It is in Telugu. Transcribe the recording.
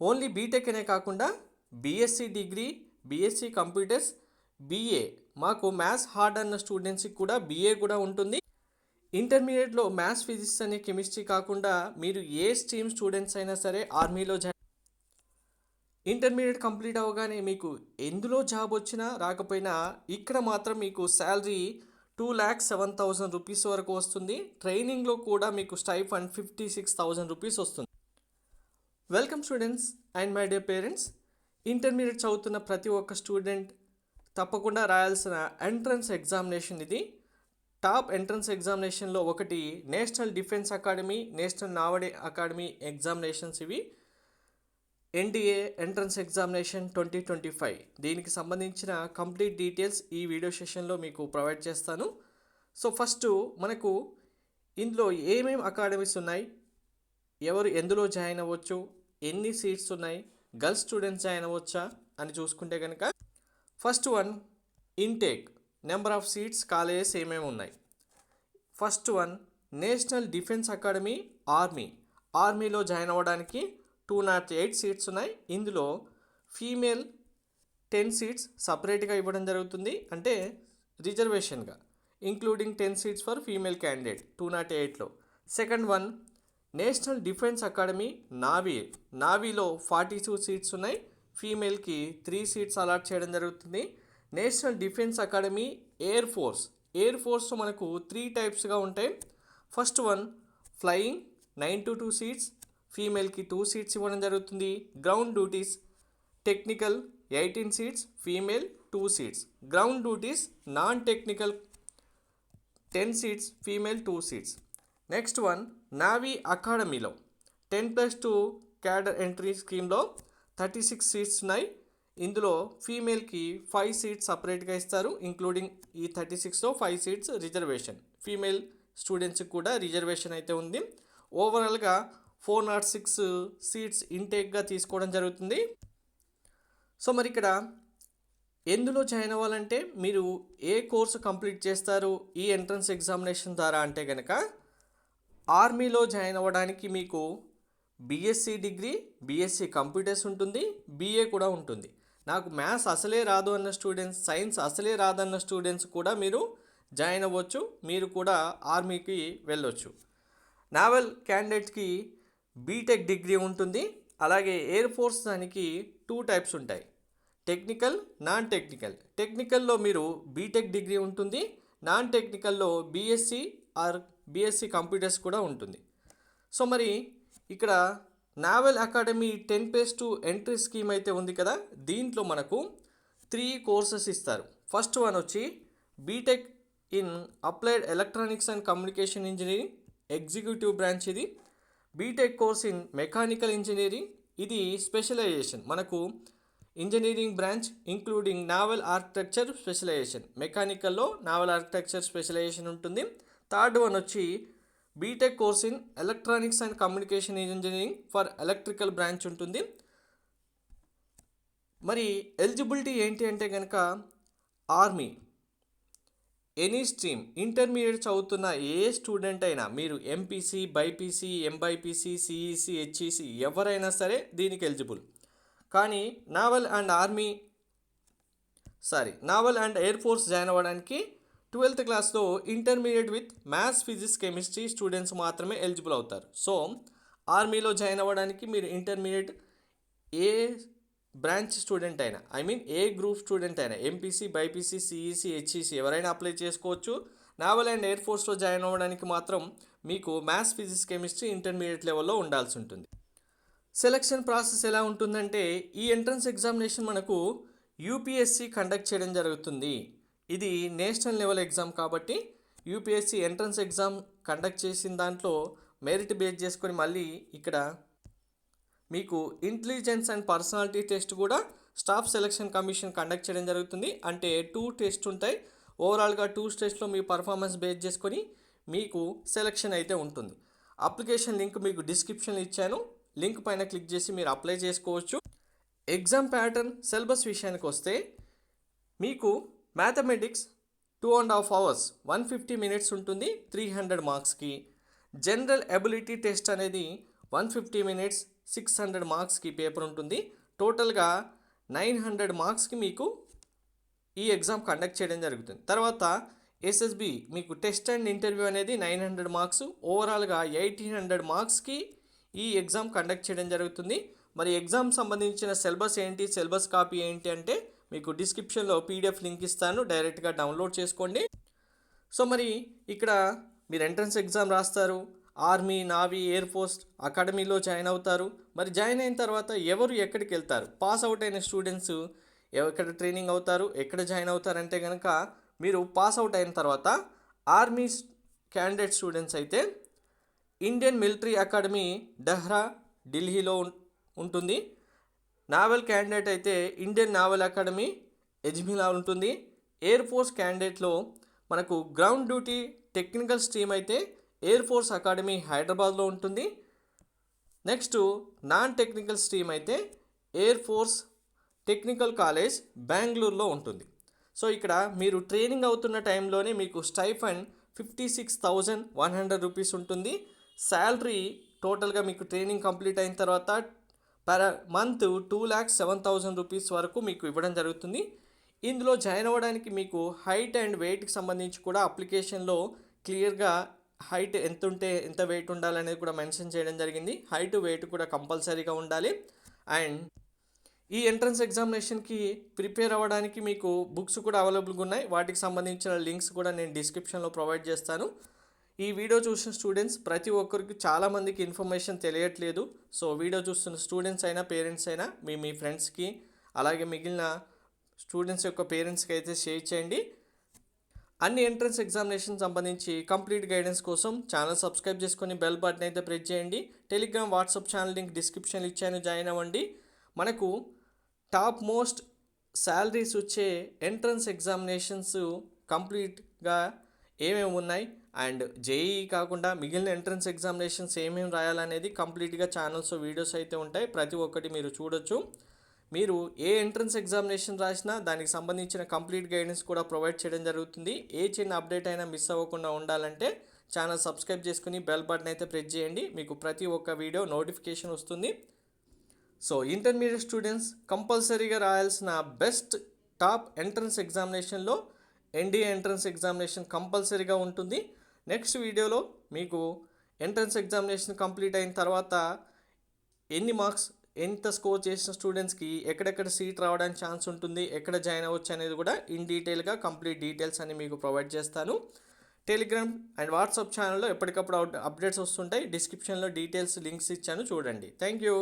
ఓన్లీ బీటెక్ అనే కాకుండా BSc degree, BSc computers, BA, మాకు మ్యాథ్స్ హార్డ్ అన్న స్టూడెంట్స్కి కూడా బీఏ కూడా ఉంటుంది. ఇంటర్మీడియట్లో మ్యాథ్స్, ఫిజిక్స్ అనే కెమిస్ట్రీ కాకుండా మీరు ఏ స్ట్రీమ్ స్టూడెంట్స్ అయినా సరే ఆర్మీలో ఇంటర్మీడియట్ కంప్లీట్ అవ్వగానే మీకు ఎందులో జాబ్ వచ్చినా రాకపోయినా ఇక్కడ మాత్రం మీకు శాలరీ 2,07,000 రూపీస్ వరకు వస్తుంది. ట్రైనింగ్లో కూడా మీకు స్టైఫండ్ 56,000 రూపీస్ వస్తుంది. Welcome students and my dear parents. Intermediate చదువుతున్న ప్రతి ఒక్క స్టూడెంట్ తప్పకుండా రాయాల్సిన ఎంట్రన్స్ ఎగ్జామినేషన్ ఇది. టాప్ ఎంట్రన్స్ ఎగ్జామినేషన్లో ఒకటి National defence Academy, National Naval Academy examinations ఇవి. ఎన్డీఏ ఎంట్రన్స్ ఎగ్జామినేషన్ 2025 దీనికి సంబంధించిన కంప్లీట్ డీటెయిల్స్ ఈ వీడియో సెషన్లో మీకు ప్రొవైడ్ చేస్తాను. సో ఫస్ట్ మనకు ఇందులో ఏమేమి అకాడమీస్ ఉన్నాయి, ఎవరు ఎందులో జాయిన్ అవ్వచ్చు, ఎన్ని సీట్స్ ఉన్నాయి, గర్ల్స్ స్టూడెంట్స్ జాయిన్ అవ్వచ్చా అని చూసుకుంటే కనుక first one intake, number of seats, colleges ఏమేమి ఉన్నాయి. First one national defence academy, ఆర్మీలో జాయిన్ అవ్వడానికి 208 సీట్స్ ఉన్నాయి. ఇందులో ఫీమేల్ 10 సీట్స్ సపరేట్గా ఇవ్వడం జరుగుతుంది, అంటే రిజర్వేషన్గా, including 10 seats for female candidate 208లో. Second one national defence academy, నావీలో 42 సీట్స్ ఉన్నాయి. ఫీమేల్కి 3 సీట్స్ అలాట్ చేయడం జరుగుతుంది. నేషనల్ డిఫెన్స్ అకాడమీ ఎయిర్ ఫోర్స్లో మనకు 3 టైప్స్గా ఉంటాయి. First one flying 9 to 2 seats, ఫీమేల్కి 2 సీట్స్ ఇవ్వడం జరుగుతుంది. Ground duties technical 18 seats, female 2 seats. Ground duties non technical 10 seats, female 2 seats. Next one navy అకాడమీలో 10+2 క్యాడర్ ఎంట్రీ స్కీమ్లో 36 సీట్స్ ఉన్నాయి. ఇందులో ఫీమేల్కి 5 సీట్స్ సపరేట్గా ఇస్తారు, ఇంక్లూడింగ్ ఈ 36లో 5 సీట్స్ రిజర్వేషన్. ఫీమేల్ స్టూడెంట్స్కి కూడా రిజర్వేషన్ అయితే ఉంది. ఓవరాల్గా 406 సీట్స్ ఇంటేక్గా తీసుకోవడం జరుగుతుంది. సో మరి ఇక్కడ ఎందులో జాయిన్ అవ్వాలంటే మీరు ఏ కోర్సు కంప్లీట్ చేస్తారు ఈ ఎంట్రన్స్ ఎగ్జామినేషన్ ద్వారా అంటే కనుక ఆర్మీలో జాయిన్ అవ్వడానికి మీకు బీఎస్సీ డిగ్రీ, బీఎస్సీ కంప్యూటర్స్ ఉంటుంది, బీఏ కూడా ఉంటుంది. నాకు మ్యాథ్స్ అసలే రాదు అన్న స్టూడెంట్స్, సైన్స్ అసలే రాదన్న స్టూడెంట్స్ కూడా మీరు జాయిన్ అవ్వచ్చు, మీరు కూడా ఆర్మీకి వెళ్ళొచ్చు. నావల్ క్యాండిడేట్కి బీటెక్ డిగ్రీ ఉంటుంది. అలాగే ఎయిర్ ఫోర్స్ దానికి 2 టైప్స్ ఉంటాయి, టెక్నికల్, నాన్ టెక్నికల్. టెక్నికల్లో మీరు బీటెక్ డిగ్రీ ఉంటుంది, నాన్ టెక్నికల్లో బీఎస్సీ కంప్యూటర్స్ కూడా ఉంటుంది. సో మరి ఇక్కడ నావల్ అకాడమీ 10+2 ఎంట్రీ స్కీమ్ అయితే ఉంది కదా, దీంట్లో మనకు 3 కోర్సెస్ ఇస్తారు. ఫస్ట్ వన్ వచ్చి B Tech in applied electronics and communication engineering, executive branch ఇది. B Tech course in mechanical engineering, ఇది స్పెషలైజేషన్, మనకు engineering branch including naval architecture specialisation, మెకానికల్లో నావల్ ఆర్కిటెక్చర్ స్పెషలైజేషన్ ఉంటుంది. థర్డ్ వన్ వచ్చి B Tech course in electronics and communication engineering for electrical branch ఉంటుంది. మరి ఎలిజిబిలిటీ ఏంటి అంటే కనుక ఆర్మీ, ఎనీ స్ట్రీమ్, ఇంటర్మీడియట్ చదువుతున్న ఏ స్టూడెంట్ అయినా, మీరు MPC, BiPC, MBiPC, CEC, HEC ఎవరైనా సరే దీనికి ఎలిజిబుల్. కానీ naval and air force join అవ్వడానికి 12th క్లాస్లో intermediate with maths, physics, chemistry students మాత్రమే ఎలిజిబుల్ అవుతారు. సో ఆర్మీలో జాయిన్ అవ్వడానికి మీరు ఇంటర్మీడియట్ ఏ బ్రాంచ్ స్టూడెంట్ అయినా, ఏ గ్రూప్ స్టూడెంట్ అయినా, ఎంపీసీ, బైపీసీ, సిఈసీ, హెచ్ఈసీ ఎవరైనా అప్లై చేసుకోవచ్చు. నావల్ అండ్ ఎయిర్ ఫోర్స్లో జాయిన్ అవ్వడానికి మాత్రం మీకు మ్యాథ్స్, ఫిజిక్స్, కెమిస్ట్రీ ఇంటర్మీడియట్ లెవెల్లో ఉండాల్సి ఉంటుంది. సెలక్షన్ ప్రాసెస్ ఎలా ఉంటుందంటే ఈ ఎంట్రన్స్ ఎగ్జామినేషన్ మనకు యూపీఎస్సీ కండక్ట్ చేయడం జరుగుతుంది. ఇది నేషనల్ లెవెల్ ఎగ్జామ్ కాబట్టి యూపీఎస్సీ ఎంట్రన్స్ ఎగ్జామ్ కండక్ట్ చేసిన దాంట్లో మెరిట్ బేస్ చేసుకొని మళ్ళీ ఇక్కడ మీకు ఇంటెలిజెన్స్ అండ్ పర్సనాలిటీ టెస్ట్ కూడా స్టాఫ్ సెలక్షన్ కమిషన్ కండక్ట్ చేయడం జరుగుతుంది. అంటే 2 టెస్ట్ ఉంటాయి. ఓవరాల్గా 2 టెస్ట్లో మీ పర్ఫార్మెన్స్ బేస్ చేసుకొని మీకు సెలక్షన్ అయితే ఉంటుంది. అప్లికేషన్ లింక్ మీకు డిస్క్రిప్షన్లో ఇచ్చాను, లింక్ పైన క్లిక్ చేసి మీరు అప్లై చేసుకోవచ్చు. ఎగ్జామ్ ప్యాటర్న్, సిలబస్ విషయానికి వస్తే మీకు మ్యాథమెటిక్స్ 2.5 hours 150 minutes ఉంటుంది 300 మార్క్స్కి. జనరల్ ఎబిలిటీ టెస్ట్ అనేది 150 minutes 600 మార్క్స్కి పేపర్ ఉంటుంది. టోటల్గా 900 మార్క్స్కి మీకు ఈ ఎగ్జామ్ కండక్ట్ చేయడం జరుగుతుంది. తర్వాత ఎస్ఎస్బి మీకు టెస్ట్ అండ్ ఇంటర్వ్యూ అనేది 900 మార్క్స్, ఓవరాల్గా 1800 మార్క్స్కి ఈ ఎగ్జామ్ కండక్ట్ చేయడం జరుగుతుంది. మరి ఎగ్జామ్ సంబంధించిన సిలబస్ ఏంటి, సిలబస్ కాపీ ఏంటి అంటే మీకు డిస్క్రిప్షన్లో పీడిఎఫ్ లింక్ ఇస్తాను, డైరెక్ట్గా డౌన్లోడ్ చేసుకోండి. సో మరి ఇక్కడ మీరు ఎంట్రన్స్ ఎగ్జామ్ రాస్తారు, ఆర్మీ, నావీ, ఎయిర్ ఫోర్స్ అకాడమీలో జాయిన్ అవుతారు. మరి జాయిన్ అయిన తర్వాత ఎవరు ఎక్కడికి వెళ్తారు, పాస్ అవుట్ అయిన స్టూడెంట్స్ ఎక్కడ ట్రైనింగ్ అవుతారు, ఎక్కడ జాయిన్ అవుతారంటే కనుక మీరు పాస్ అవుట్ అయిన తర్వాత ఆర్మీ క్యాండిడేట్ స్టూడెంట్స్ అయితే ఇండియన్ మిలిటరీ అకాడమీ డెహ్రా ఢిల్లీలో ఉంటుంది. నావల్ క్యాండిడేట్ అయితే ఇండియన్ నావల్ అకాడమీ ఎజ్మిలా ఉంటుంది. ఎయిర్ ఫోర్స్ క్యాండిడేట్లో మనకు గ్రౌండ్ డ్యూటీ టెక్నికల్ స్ట్రీమ్ అయితే ఎయిర్ ఫోర్స్ అకాడమీ హైదరాబాద్లో ఉంటుంది. నెక్స్ట్ నాన్ టెక్నికల్ స్ట్రీమ్ అయితే ఎయిర్ ఫోర్స్ టెక్నికల్ కాలేజ్ బెంగళూరులో ఉంటుంది. సో ఇక్కడ మీరు ట్రైనింగ్ అవుతున్న టైంలోనే మీకు స్టైఫండ్ 56,100 రూపీస్ ఉంటుంది. శాలరీ టోటల్గా మీకు ట్రైనింగ్ కంప్లీట్ అయిన తర్వాత పర్ మంత్ 2,07,000 రూపీస్ వరకు మీకు ఇవ్వడం జరుగుతుంది. ఇందులో జాయిన్ అవ్వడానికి మీకు హైట్ అండ్ వెయిట్కి సంబంధించి కూడా అప్లికేషన్లో క్లియర్గా హైట్ ఎంత ఉంటే ఎంత వెయిట్ ఉండాలనేది కూడా మెన్షన్ చేయడం జరిగింది. హైట్ వెయిట్ కూడా కంపల్సరీగా ఉండాలి. అండ్ ఈ ఎంట్రన్స్ ఎగ్జామినేషన్కి ప్రిపేర్ అవ్వడానికి మీకు బుక్స్ కూడా అవైలబుల్గా ఉన్నాయి. వాటికి సంబంధించిన లింక్స్ కూడా నేను డిస్క్రిప్షన్లో ప్రొవైడ్ చేస్తాను. ఈ వీడియో చూసిన స్టూడెంట్స్ ప్రతి ఒక్కరికి చాలామందికి ఇన్ఫర్మేషన్ తెలియట్లేదు. సో వీడియో చూస్తున్న స్టూడెంట్స్ అయినా పేరెంట్స్ అయినా మీ ఫ్రెండ్స్కి అలాగే మిగిలిన స్టూడెంట్స్ యొక్క పేరెంట్స్కి అయితే షేర్ చేయండి. అన్ని ఎంట్రన్స్ ఎగ్జామినేషన్ సంబంధించి కంప్లీట్ గైడెన్స్ కోసం ఛానల్ సబ్స్క్రైబ్ చేసుకొని బెల్ బటన్ అయితే ప్రెస్ చేయండి. టెలిగ్రామ్, వాట్సాప్ ఛానల్ లింక్ డిస్క్రిప్షన్లో ఇచ్చాను, జాయిన్ అవ్వండి. మనకు టాప్ మోస్ట్ శాలరీస్ వచ్చే ఎంట్రన్స్ ఎగ్జామినేషన్స్ కంప్లీట్గా ఏమేమి ఉన్నాయి అండ్ జేఈఈ కాకుండా మిగిలిన ఎంట్రన్స్ ఎగ్జామినేషన్స్ ఏమేమి రాయాలనేది కంప్లీట్గా ఛానల్స్ వీడియోస్ అయితే ఉంటాయి. ప్రతి ఒక్కటి మీరు చూడొచ్చు. మీరు ఏ ఎంట్రన్స్ ఎగ్జామినేషన్ రాసినా దానికి సంబంధించిన కంప్లీట్ గైడెన్స్ కూడా ప్రొవైడ్ చేయడం జరుగుతుంది. ఏ చిన్న అప్డేట్ అయినా మిస్ అవ్వకుండా ఉండాలంటే ఛానల్ సబ్స్క్రైబ్ చేసుకుని బెల్ బటన్ అయితే ప్రెస్ చేయండి. మీకు ప్రతి ఒక్క వీడియో నోటిఫికేషన్ వస్తుంది. సో ఇంటర్మీడియట్ స్టూడెంట్స్ కంపల్సరీగా రాయాల్సిన బెస్ట్ టాప్ ఎంట్రన్స్ ఎగ్జామినేషన్లో ఎన్డీఏ ఎంట్రన్స్ ఎగ్జామినేషన్ కంపల్సరీగా ఉంటుంది. నెక్స్ట్ వీడియోలో మీకు ఎంట్రన్స్ ఎగ్జామినేషన్ కంప్లీట్ అయిన తర్వాత ఎన్ని మార్క్స్ ఎంత స్కోర్ చేసిన స్టూడెంట్స్కి ఎక్కడెక్కడ సీట్ రావడానికి ఛాన్స్ ఉంటుంది, ఎక్కడ జాయిన్ అవ్వచ్చు అనేది కూడా ఇన్ డీటెయిల్గా కంప్లీట్ డీటెయిల్స్ అని మీకు ప్రొవైడ్ చేస్తాను. టెలిగ్రామ్ అండ్ వాట్సాప్ ఛానల్లో ఎప్పటికప్పుడు అప్డేట్స్ వస్తుంటాయి. డిస్క్రిప్షన్లో డీటెయిల్స్ లింక్స్ ఇచ్చాను, చూడండి. Thank you.